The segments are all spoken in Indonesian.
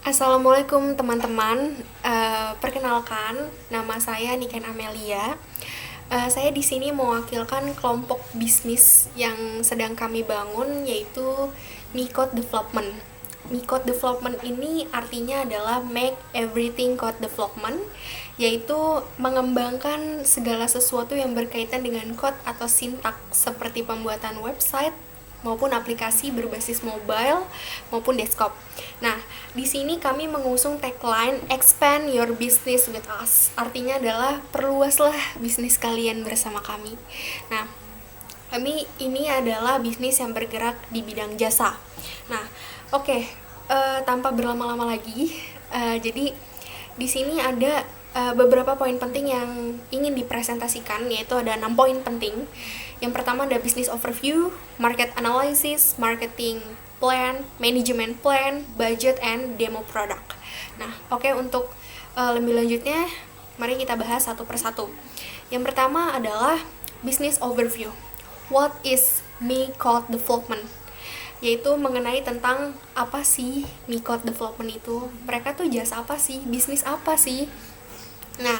Assalamualaikum teman-teman. Perkenalkan, nama saya Niken Amelia. Saya di sini mewakilkan kelompok bisnis yang sedang kami bangun, yaitu MiCode Development. MiCode Development ini artinya adalah Make Everything Code Development, yaitu mengembangkan segala sesuatu yang berkaitan dengan code atau sintaks seperti pembuatan website, maupun aplikasi berbasis mobile maupun desktop. Nah, di sini kami mengusung tagline Expand Your Business with Us. Artinya adalah perluaslah bisnis kalian bersama kami. Nah, kami ini adalah bisnis yang bergerak di bidang jasa. Nah, tanpa berlama-lama lagi, jadi di sini ada beberapa poin penting yang ingin dipresentasikan, yaitu ada 6 poin penting. Yang pertama ada business overview, market analysis, marketing plan, management plan, budget, and demo product. Nah, untuk lebih lanjutnya, mari kita bahas satu persatu. Yang pertama adalah business overview. What is MiCode Development? Yaitu mengenai tentang apa sih MiCode Development itu. Mereka tuh jasa apa sih? Bisnis apa sih? Nah,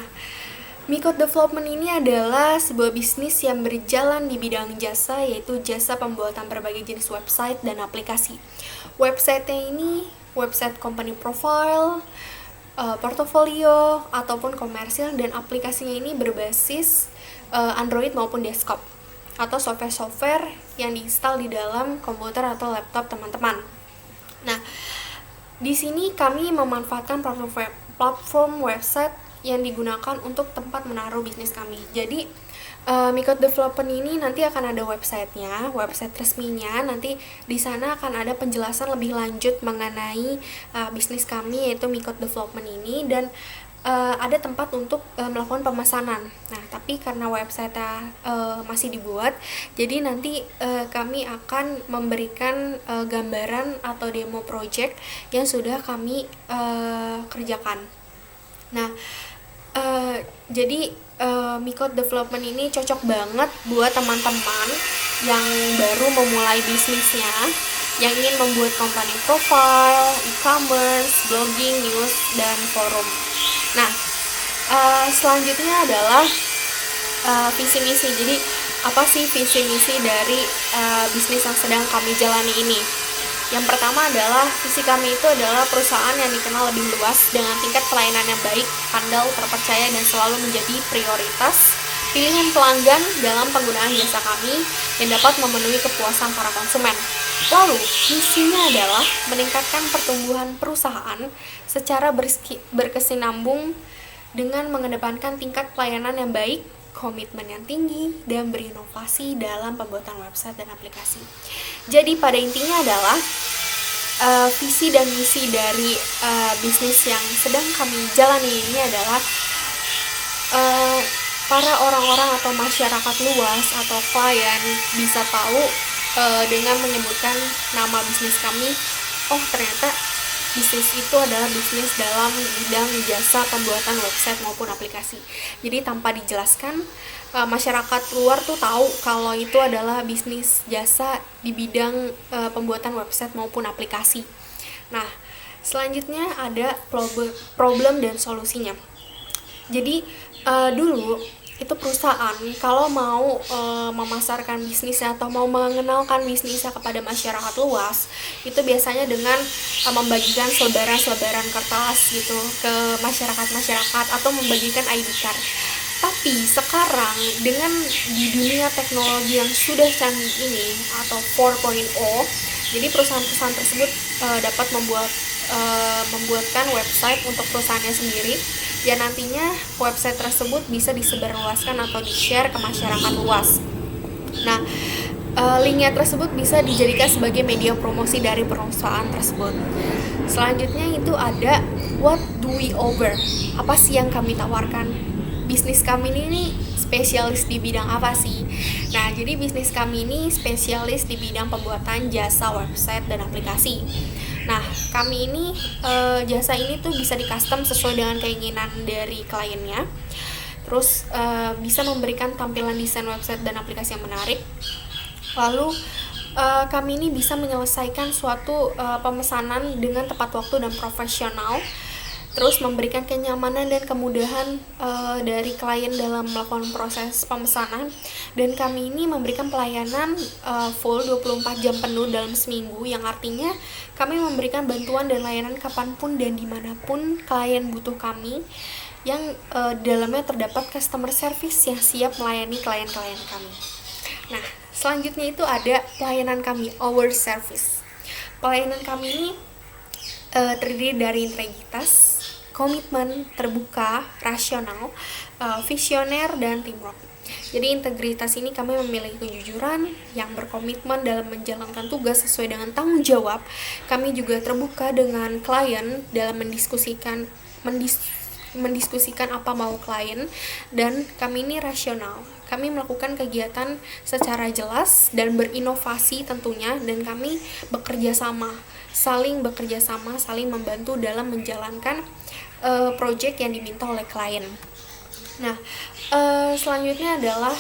MiCode Development ini adalah sebuah bisnis yang berjalan di bidang jasa, yaitu jasa pembuatan berbagai jenis website dan aplikasi. Website-nya ini website company profile, portofolio, ataupun komersil, dan aplikasinya ini berbasis Android maupun desktop, atau software-software yang diinstal di dalam komputer atau laptop teman-teman. Nah, di sini kami memanfaatkan platform website yang digunakan untuk tempat menaruh bisnis kami. Jadi MiCode Development ini nanti akan ada websitenya, website resminya. Nanti di sana akan ada penjelasan lebih lanjut mengenai bisnis kami, yaitu MiCode Development ini, dan ada tempat untuk melakukan pemesanan. Nah, tapi karena website masih dibuat, jadi nanti kami akan memberikan gambaran atau demo project yang sudah kami kerjakan. Nah, jadi MiCode Development ini cocok banget buat teman-teman yang baru memulai bisnisnya, yang ingin membuat company profile, e-commerce, blogging, news, dan forum. Nah, selanjutnya adalah visi misi. Jadi apa sih visi misi dari bisnis yang sedang kami jalani ini? Yang pertama adalah visi kami itu adalah perusahaan yang dikenal lebih luas dengan tingkat pelayanan yang baik, handal, terpercaya, dan selalu menjadi prioritas pilihan pelanggan dalam penggunaan jasa kami yang dapat memenuhi kepuasan para konsumen. Lalu, misinya adalah meningkatkan pertumbuhan perusahaan secara berkesinambung dengan mengedepankan tingkat pelayanan yang baik, komitmen yang tinggi, dan berinovasi dalam pembuatan website dan aplikasi. Jadi pada intinya adalah visi dan misi dari bisnis yang sedang kami jalani ini adalah para orang-orang atau masyarakat luas atau klien bisa tahu dengan menyebutkan nama bisnis kami, oh ternyata bisnis itu adalah bisnis dalam bidang jasa pembuatan website maupun aplikasi. Jadi tanpa dijelaskan, masyarakat luar tuh tahu kalau itu adalah bisnis jasa di bidang pembuatan website maupun aplikasi. Nah, selanjutnya ada problem dan solusinya. Jadi dulu itu perusahaan kalau mau memasarkan bisnisnya atau mau mengenalkan bisnisnya kepada masyarakat luas, itu biasanya dengan membagikan selebaran kertas gitu ke masyarakat atau membagikan ID card. Tapi sekarang dengan di dunia teknologi yang sudah canggih ini atau 4.0, jadi perusahaan-perusahaan tersebut dapat membuatkan website untuk perusahaannya sendiri, dan nantinya website tersebut bisa disebarluaskan atau di-share ke masyarakat luas. Nah, linknya tersebut bisa dijadikan sebagai media promosi dari perusahaan tersebut. Selanjutnya itu ada what do we offer? Apa sih yang kami tawarkan? Bisnis kami ini spesialis di bidang apa sih? Nah, jadi bisnis kami ini spesialis di bidang pembuatan jasa website dan aplikasi. Nah, kami ini jasa ini tuh bisa di-custom sesuai dengan keinginan dari kliennya. Terus bisa memberikan tampilan desain website dan aplikasi yang menarik. Lalu kami ini bisa menyelesaikan suatu pemesanan dengan tepat waktu dan profesional, terus memberikan kenyamanan dan kemudahan dari klien dalam melakukan proses pemesanan, dan kami ini memberikan pelayanan full 24 jam penuh dalam seminggu, yang artinya kami memberikan bantuan dan layanan kapanpun dan dimanapun klien butuh kami, yang dalamnya terdapat customer service yang siap melayani klien-klien kami. Nah, selanjutnya itu ada pelayanan kami, our service. Pelayanan kami ini terdiri dari integritas, komitmen, terbuka, rasional, visioner, dan teamwork. Jadi integritas ini kami memiliki kejujuran yang berkomitmen dalam menjalankan tugas sesuai dengan tanggung jawab. Kami juga terbuka dengan klien dalam mendiskusikan apa mau klien, dan kami ini rasional. Kami melakukan kegiatan secara jelas dan berinovasi tentunya, dan kami saling bekerja sama, saling membantu dalam menjalankan project yang diminta oleh klien. Nah, selanjutnya adalah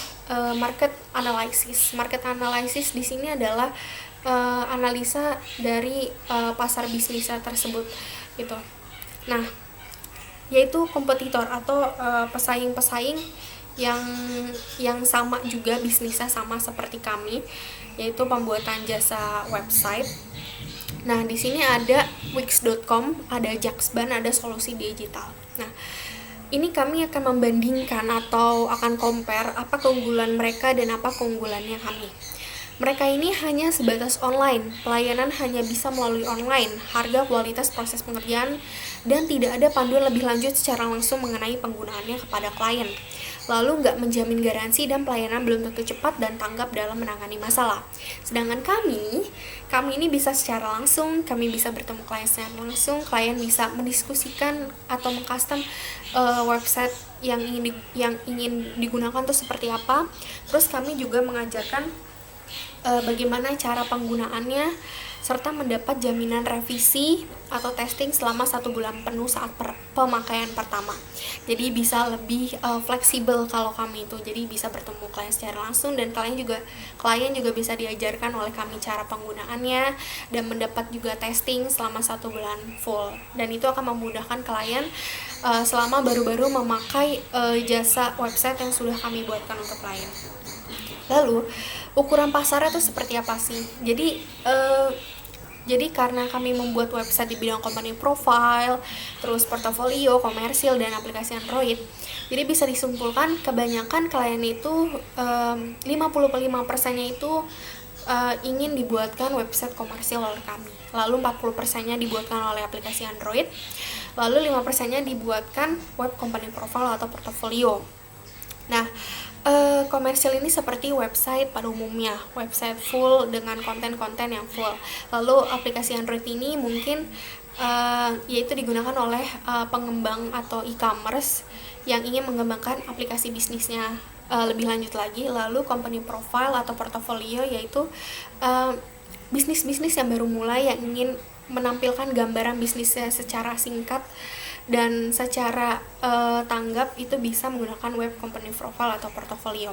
market analysis. Market analysis di sini adalah analisa dari pasar bisnisnya tersebut gitu. Nah, yaitu kompetitor atau pesaing-pesaing yang sama juga bisnisnya sama seperti kami, yaitu pembuatan jasa website. Nah, di sini ada Wix.com, ada Jaxban, ada Solusi Digital. Nah, ini kami akan membandingkan atau akan compare apa keunggulan mereka dan apa keunggulannya kami. Mereka ini hanya sebatas online, pelayanan hanya bisa melalui online, harga, kualitas, proses pengerjaan, dan tidak ada panduan lebih lanjut secara langsung mengenai penggunaannya kepada klien. Lalu nggak menjamin garansi dan pelayanan belum tentu cepat dan tanggap dalam menangani masalah. Sedangkan kami ini bisa secara langsung, kami bisa bertemu klien secara langsung, klien bisa mendiskusikan atau mengcustom website yang ingin digunakan tuh seperti apa. Terus kami juga mengajarkan bagaimana cara penggunaannya, serta mendapat jaminan revisi atau testing selama 1 bulan penuh saat pemakaian pertama. Jadi bisa lebih fleksibel kalau kami itu, jadi bisa bertemu klien secara langsung, dan klien juga bisa diajarkan oleh kami cara penggunaannya dan mendapat juga testing selama 1 bulan full, dan itu akan memudahkan klien selama baru-baru memakai jasa website yang sudah kami buatkan untuk klien. Lalu ukuran pasarnya tuh seperti apa sih? Jadi karena kami membuat website di bidang company profile, terus portofolio, komersil, dan aplikasi Android, jadi bisa disimpulkan kebanyakan klien itu 55%-nya itu ingin dibuatkan website komersil oleh kami. Lalu 40%-nya dibuatkan oleh aplikasi Android. Lalu 5%-nya dibuatkan web company profile atau portofolio. Nah, komersil ini seperti website pada umumnya, website full dengan konten-konten yang full. Lalu aplikasi Android ini mungkin yaitu digunakan oleh pengembang atau e-commerce yang ingin mengembangkan aplikasi bisnisnya lebih lanjut lagi. Lalu company profile atau portofolio yaitu bisnis-bisnis yang baru mulai yang ingin menampilkan gambaran bisnisnya secara singkat dan secara tanggap, itu bisa menggunakan web company profile atau portofolio.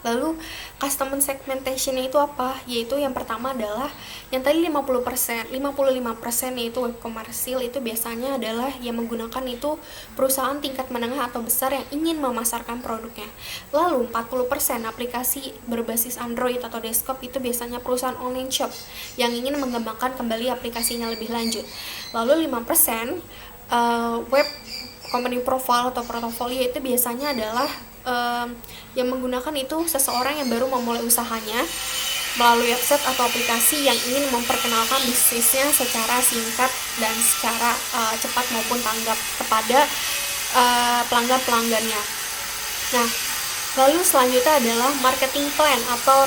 Lalu customer segmentation itu apa? Yaitu yang pertama adalah yang tadi 55% yaitu web komersil, itu biasanya adalah yang menggunakan itu perusahaan tingkat menengah atau besar yang ingin memasarkan produknya. Lalu 40% aplikasi berbasis Android atau desktop, itu biasanya perusahaan online shop yang ingin mengembangkan kembali aplikasinya lebih lanjut. Lalu 5% web company profile atau portofolio, itu biasanya adalah yang menggunakan itu seseorang yang baru memulai usahanya melalui website atau aplikasi yang ingin memperkenalkan bisnisnya secara singkat dan secara cepat maupun tanggap kepada pelanggan-pelanggannya. Nah, lalu selanjutnya adalah marketing plan atau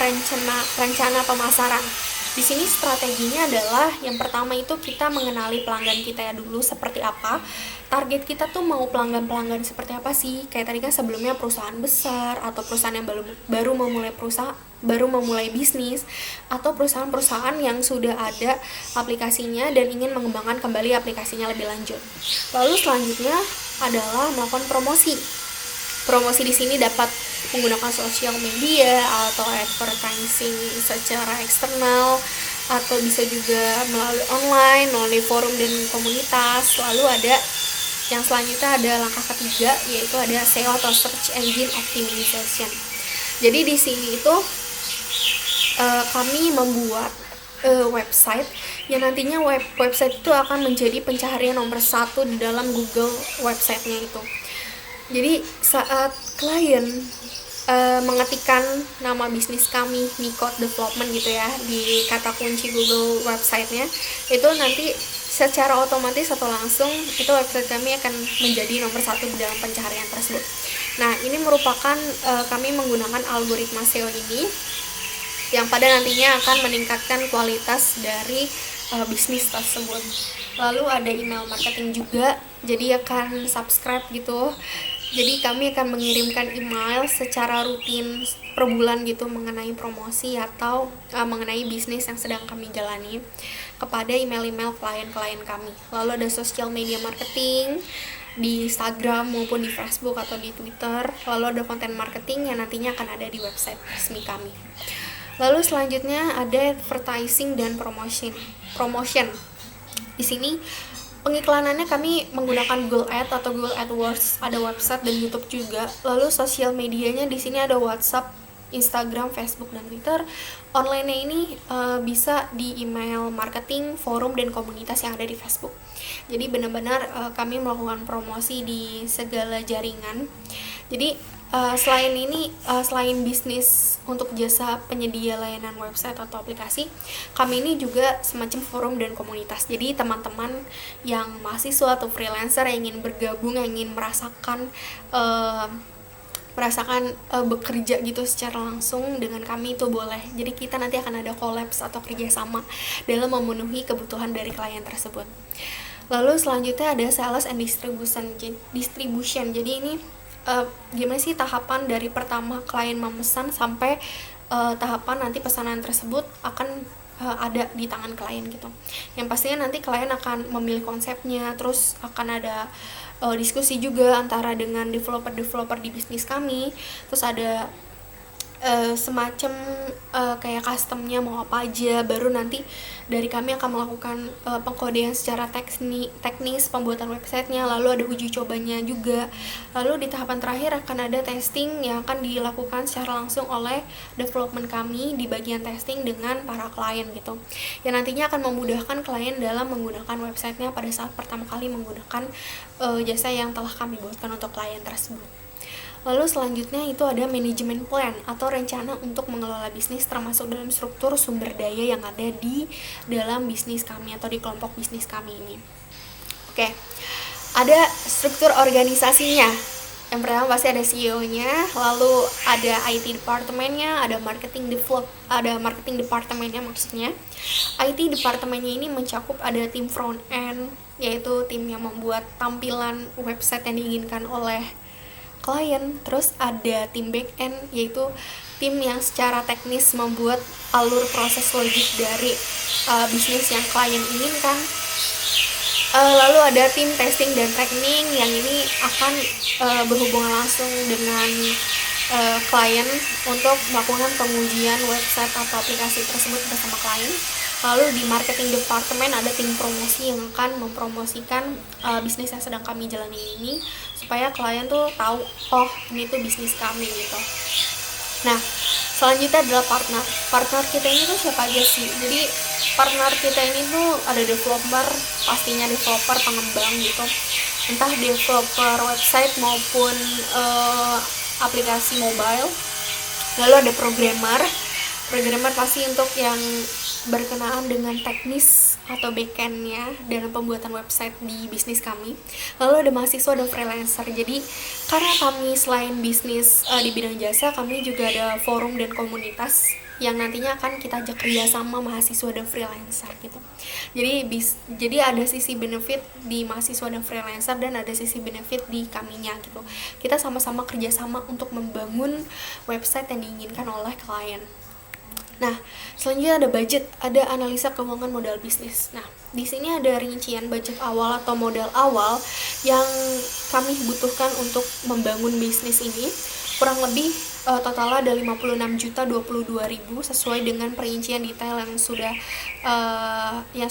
rencana pemasaran. Di sini strateginya adalah yang pertama itu kita mengenali pelanggan kita ya dulu seperti apa. Target kita tuh mau pelanggan seperti apa sih? Kayak tadi kan sebelumnya perusahaan besar atau perusahaan yang baru memulai bisnis, atau perusahaan-perusahaan yang sudah ada aplikasinya dan ingin mengembangkan kembali aplikasinya lebih lanjut. Lalu selanjutnya adalah melakukan promosi. promosi di sini dapat menggunakan sosial media atau advertising secara eksternal, atau bisa juga melalui online, melalui forum dan komunitas. Lalu ada yang selanjutnya ada langkah ketiga, yaitu ada SEO atau Search Engine Optimization. Jadi di sini itu kami membuat website yang nantinya website itu akan menjadi pencaharian nomor 1 di dalam Google websitenya itu. Jadi saat klien mengetikkan nama bisnis kami Micode Development gitu ya di kata kunci Google websitenya, itu nanti secara otomatis atau langsung itu website kami akan menjadi nomor 1 di dalam pencaharian tersebut. Nah, ini merupakan kami menggunakan algoritma SEO ini yang pada nantinya akan meningkatkan kualitas dari bisnis tersebut. Lalu ada email marketing juga, jadi akan subscribe gitu. Jadi kami akan mengirimkan email secara rutin per bulan gitu mengenai promosi atau mengenai bisnis yang sedang kami jalani kepada email-email klien-klien kami. Lalu ada social media marketing di Instagram maupun di Facebook atau di Twitter. Lalu ada content marketing yang nantinya akan ada di website resmi kami. Lalu selanjutnya ada advertising dan promotion. Di sini pengiklanannya kami menggunakan Google Ads atau Google AdWords, ada website dan YouTube juga. Lalu sosial medianya di sini ada WhatsApp, Instagram, Facebook, dan Twitter. Online-nya ini bisa di email marketing, forum, dan komunitas yang ada di Facebook. Jadi benar-benar kami melakukan promosi di segala jaringan. Jadi selain bisnis untuk jasa penyedia layanan website atau aplikasi, kami ini juga semacam forum dan komunitas. Jadi teman-teman yang mahasiswa atau freelancer yang ingin bergabung, yang ingin merasakan bekerja gitu secara langsung dengan kami itu boleh. Jadi kita nanti akan ada collabs atau kerjasama dalam memenuhi kebutuhan dari klien tersebut. Lalu selanjutnya ada sales and distribution. Jadi ini gimana sih tahapan dari pertama klien memesan sampai tahapan nanti pesanan tersebut akan ada di tangan klien gitu. Yang pastinya nanti klien akan memilih konsepnya, terus akan ada diskusi juga antara dengan developer di bisnis kami, terus ada semacam kayak customnya mau apa aja, baru nanti dari kami akan melakukan pengkodean secara teknis pembuatan websitenya, lalu ada uji cobanya juga, lalu di tahapan terakhir akan ada testing yang akan dilakukan secara langsung oleh development kami di bagian testing dengan para klien gitu, yang nantinya akan memudahkan klien dalam menggunakan websitenya pada saat pertama kali menggunakan jasa yang telah kami buatkan untuk klien tersebut. Lalu selanjutnya itu ada manajemen plan atau rencana untuk mengelola bisnis termasuk dalam struktur sumber daya yang ada di dalam bisnis kami atau di kelompok bisnis kami ini. Oke, ada struktur organisasinya. Yang pertama pasti ada CEO-nya, lalu ada IT departemennya, ada marketing departemennya maksudnya. IT departemennya ini mencakup ada tim front end, yaitu tim yang membuat tampilan website yang diinginkan oleh klien. Terus ada tim back end, yaitu tim yang secara teknis membuat alur proses logik dari bisnis yang klien inginkan. Lalu ada tim testing dan training yang ini akan berhubungan langsung dengan klien untuk melakukan pengujian website atau aplikasi tersebut bersama klien. Lalu di marketing department ada tim promosi yang akan mempromosikan bisnis yang sedang kami jalani ini supaya klien tuh tahu, oh ini tuh bisnis kami gitu. Nah, selanjutnya adalah partner kita ini tuh siapa aja sih? Jadi partner kita ini tuh ada developer, pastinya developer pengembang gitu, entah developer website maupun aplikasi mobile. Lalu ada programmer pasti untuk yang berkenaan dengan teknis atau backendnya dalam pembuatan website di bisnis kami. Lalu ada mahasiswa dan freelancer. Jadi karena kami selain bisnis di bidang jasa, kami juga ada forum dan komunitas yang nantinya akan kita ajak kerjasama mahasiswa dan freelancer gitu. Jadi ada sisi benefit di mahasiswa dan freelancer dan ada sisi benefit di kaminya gitu. Kita sama-sama kerjasama untuk membangun website yang diinginkan oleh klien. Nah, selanjutnya ada budget, ada analisa keuangan modal bisnis. Nah, di sini ada rincian budget awal atau modal awal yang kami butuhkan untuk membangun bisnis ini. Kurang lebih totalnya ada 56.022.000 sesuai dengan perincian detail yang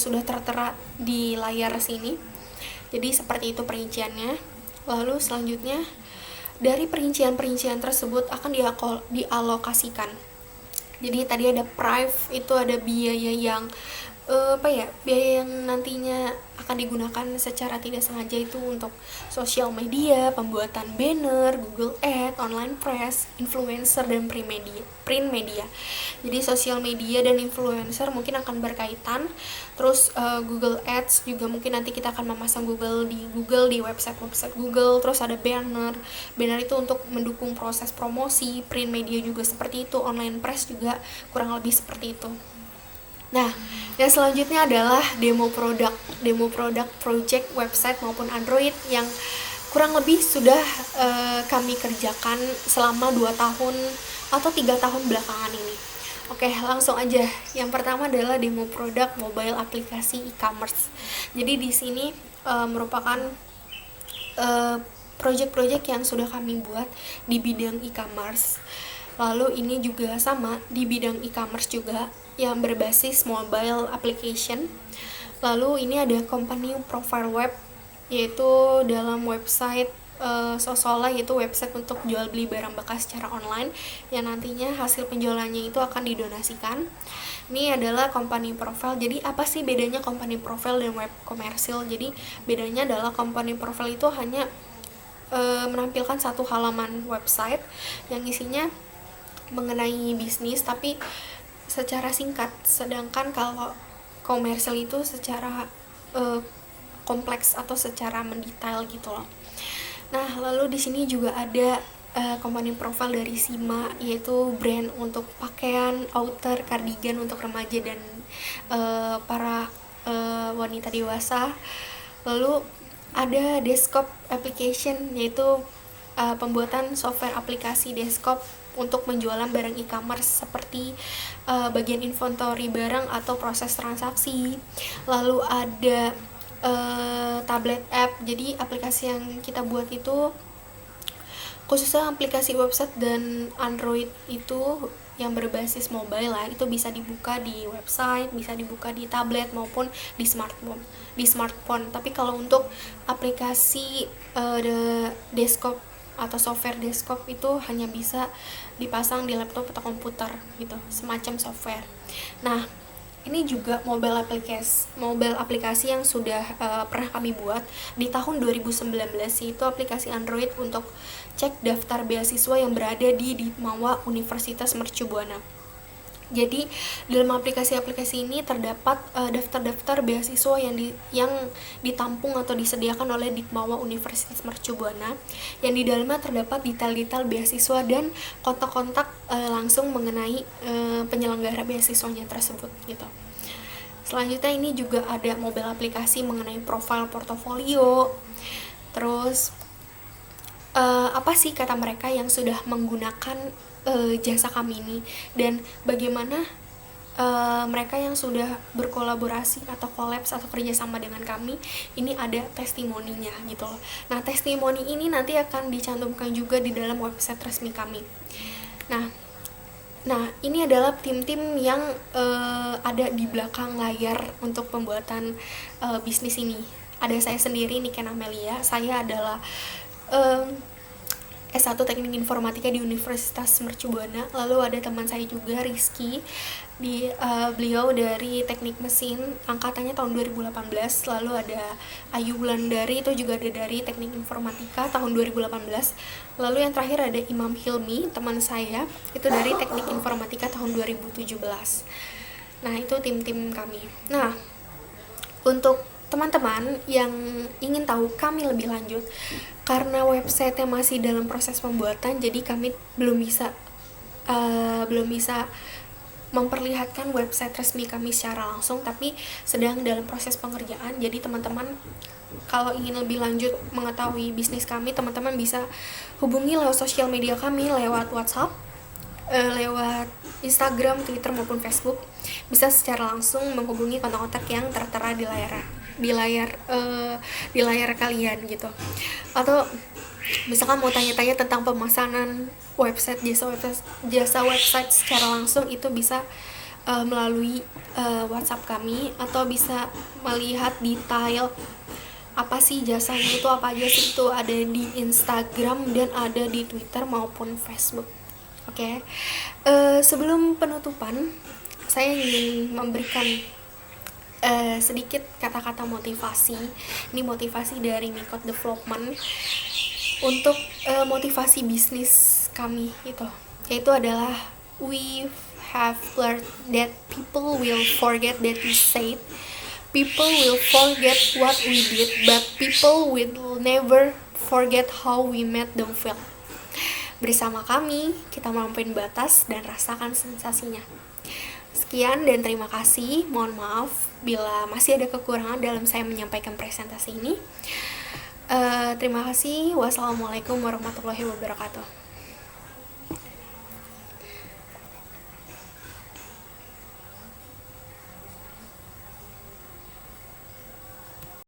sudah tertera di layar sini. Jadi seperti itu perinciannya. Lalu selanjutnya dari perincian-perincian tersebut akan dialokasikan. Jadi tadi ada prive, itu ada biaya yang biaya yang nantinya akan digunakan secara tidak sengaja itu untuk sosial media, pembuatan banner, Google Ads, online press, influencer, dan print media. Jadi sosial media dan influencer mungkin akan berkaitan. Terus Google Ads juga mungkin nanti kita akan memasang Google di website Google. Terus ada banner itu untuk mendukung proses promosi. Print media juga seperti itu, online press juga kurang lebih seperti itu. Nah, yang selanjutnya adalah demo produk project website maupun Android yang kurang lebih sudah kami kerjakan selama 2 tahun atau 3 tahun belakangan ini. Oke, langsung aja. Yang pertama adalah demo produk mobile aplikasi e-commerce. Jadi di sini merupakan project-project yang sudah kami buat di bidang e-commerce. Lalu ini juga sama di bidang e-commerce juga yang berbasis mobile application. Lalu ini ada company profile web, yaitu dalam website Sosola, yaitu website untuk jual beli barang bekas secara online yang nantinya hasil penjualannya itu akan didonasikan. Ini adalah company profile. Jadi apa sih bedanya company profile dan web komersil? Jadi bedanya adalah company profile itu hanya menampilkan satu halaman website yang isinya mengenai bisnis tapi secara singkat, sedangkan kalau komersil itu secara kompleks atau secara mendetail gitu loh. Nah, lalu di sini juga ada company profile dari Sima, yaitu brand untuk pakaian, outer, cardigan untuk remaja dan para wanita dewasa. Lalu ada desktop application, yaitu pembuatan software aplikasi desktop untuk penjualan barang e-commerce seperti bagian inventory barang atau proses transaksi. Lalu ada tablet app, jadi aplikasi yang kita buat itu khususnya aplikasi website dan Android itu yang berbasis mobile lah, itu bisa dibuka di website, bisa dibuka di tablet maupun di smartphone. Tapi kalau untuk aplikasi desktop atau software desktop itu hanya bisa dipasang di laptop atau komputer gitu, semacam software. Nah, ini juga mobile aplikasi yang sudah pernah kami buat di tahun 2019, yaitu aplikasi Android untuk cek daftar beasiswa yang berada di Ditmawa Universitas Mercu Buana. Jadi dalam aplikasi-aplikasi ini terdapat daftar-daftar beasiswa yang ditampung atau disediakan oleh Ditmawa Universitas Mercu Buana, yang di dalamnya terdapat detail-detail beasiswa dan kontak-kontak langsung mengenai penyelenggara beasiswanya tersebut gitu. Selanjutnya ini juga ada mobile aplikasi mengenai profil portofolio. Terus apa sih kata mereka yang sudah menggunakan jasa kami ini, dan bagaimana mereka yang sudah berkolaborasi atau kolaps atau kerjasama dengan kami, ini ada testimoninya gitu loh. Nah, testimoni ini nanti akan dicantumkan juga di dalam website resmi kami. Nah, ini adalah tim-tim yang ada di belakang layar untuk pembuatan bisnis ini. Ada saya sendiri, Niken Amelia. Saya adalah S1 Teknik Informatika di Universitas Mercu Buana. Lalu ada teman saya juga, Rizky, beliau dari Teknik Mesin, angkatannya tahun 2018. Lalu ada Ayu Wulandari, itu juga ada dari Teknik Informatika tahun 2018. Lalu yang terakhir ada Imam Hilmi, teman saya, itu dari Teknik Informatika tahun 2017. Nah, itu tim-tim kami. Nah, untuk teman-teman yang ingin tahu kami lebih lanjut, karena website-nya masih dalam proses pembuatan, jadi kami belum bisa memperlihatkan website resmi kami secara langsung, tapi sedang dalam proses pengerjaan. Jadi teman-teman kalau ingin lebih lanjut mengetahui bisnis kami, teman-teman bisa hubungi lewat sosial media kami, lewat WhatsApp lewat Instagram, Twitter maupun Facebook, bisa secara langsung menghubungi kontak-kontak yang tertera di layar kalian gitu. Atau misalkan mau tanya-tanya tentang pemesanan jasa website secara langsung, itu bisa melalui WhatsApp kami, atau bisa melihat detail apa sih jasanya itu, apa aja sih, itu ada di Instagram dan ada di Twitter maupun Facebook. Oke. Sebelum penutupan, saya ingin memberikan sedikit kata-kata motivasi. Ini motivasi dari Mikot Development untuk motivasi bisnis kami itu, yaitu adalah, we have learned that people will forget that we said, people will forget what we did, but people will never forget how we made them feel. Bersama kami, kita melampaui batas dan rasakan sensasinya. Sekian dan terima kasih. Mohon maaf bila masih ada kekurangan dalam saya menyampaikan presentasi ini. Terima kasih. Wassalamualaikum warahmatullahi wabarakatuh.